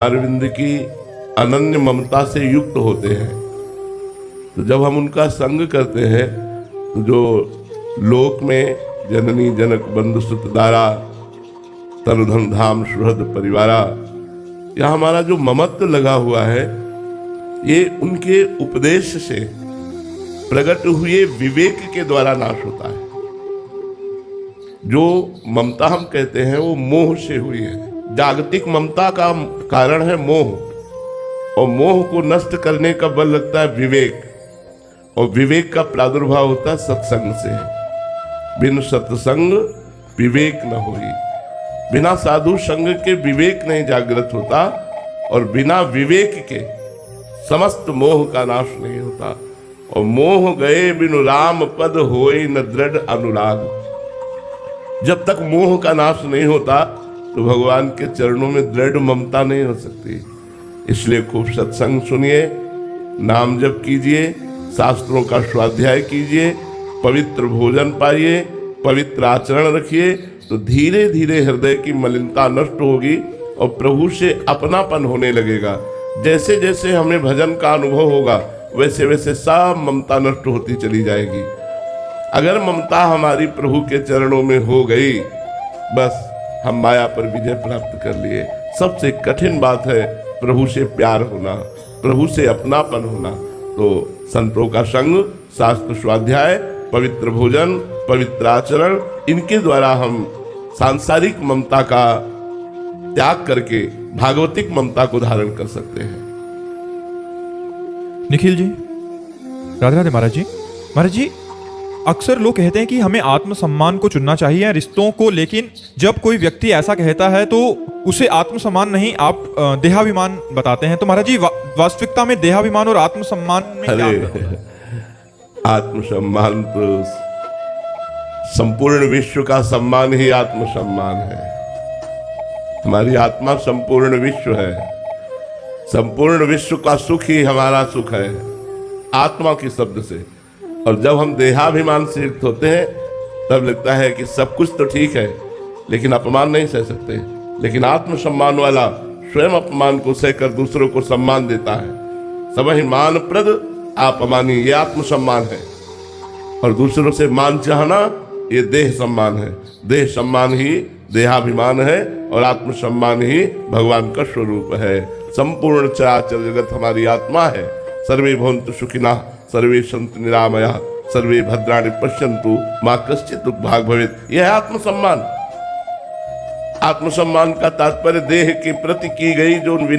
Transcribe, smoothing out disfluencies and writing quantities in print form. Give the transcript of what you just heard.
अरविंद की अनन्य ममता से युक्त होते हैं। तो जब हम उनका संग करते हैं तो जो लोक में जननी जनक बंधु सुत दारा तनु धन धाम सुहृद परिवारा, यह हमारा जो ममत्व लगा हुआ है ये उनके उपदेश से प्रकट हुए विवेक के द्वारा नाश होता है। जो ममता हम कहते हैं वो मोह से हुई है। जागतिक ममता का कारण है मोह, और मोह को नष्ट करने का बल लगता है विवेक, और विवेक का प्रादुर्भाव होता है सत्संग से। बिन सत्संग विवेक न होई, बिना साधु संग के विवेक नहीं जागृत होता, और बिना विवेक के समस्त मोह का नाश नहीं होता। और मोह गए बिनु राम पद होई न दृढ़ अनुराग। जब तक मोह का नाश नहीं होता तो भगवान के चरणों में दृढ़ ममता नहीं हो सकती। इसलिए खूब सत्संग सुनिए, नाम जप कीजिए, शास्त्रों का स्वाध्याय कीजिए, पवित्र भोजन पाइए, पवित्र आचरण रखिए, तो धीरे धीरे हृदय की मलिनता नष्ट होगी और प्रभु से अपनापन होने लगेगा। जैसे जैसे हमें भजन का अनुभव होगा वैसे वैसे सब ममता नष्ट होती चली जाएगी। अगर ममता हमारी प्रभु के चरणों में हो गई, बस हम माया पर विजय प्राप्त कर लिए। सबसे कठिन बात है प्रभु से प्यार होना, प्रभु से अपनापन होना। तो संतों का संग, शास्त्र स्वाध्याय, पवित्र भोजन, पवित्र आचरण, इनके द्वारा हम सांसारिक ममता का त्याग करके भागवतिक ममता को धारण कर सकते हैं। निखिल जी, राधे राधे। महाराज जी, अक्सर लोग कहते हैं कि हमें आत्मसम्मान को चुनना चाहिए रिश्तों को, लेकिन जब कोई व्यक्ति ऐसा कहता है तो उसे आत्मसम्मान नहीं, आप देहाभिमान बताते हैं। तो महाराज जी, वास्तविकता में देहाभिमान और आत्मसम्मान में क्या अंतर है? आत्मसम्मान तो संपूर्ण विश्व का सम्मान ही आत्मसम्मान है। हमारी आत्मा संपूर्ण विश्व है, संपूर्ण विश्व का सुख ही हमारा सुख है, आत्मा के शब्द से। और जब हम देहाभिमान से युक्त होते हैं तब लगता है कि सब कुछ तो ठीक है लेकिन अपमान नहीं सह सकते। लेकिन आत्मसम्मान वाला स्वयं अपमान को सहकर दूसरों को सम्मान देता है। सबहि मान प्रद अपमानी, ये आत्मसम्मान है। और दूसरों से मान चाहना ये देह सम्मान है। देह सम्मान ही देहाभिमान है और आत्मसम्मान ही भगवान का स्वरूप है। संपूर्ण चराचर जगत हमारी आत्मा है। सर्वे भवन्तु सुखिनः, सर्वे सन्तु निरामयाः, सर्वे भद्राणि पश्यन्तु मा कश्चित् दुःखभाग् भवेत्। यह है आत्मसम्मान। आत्मसम्मान का तात्पर्य देह के प्रति की गई जो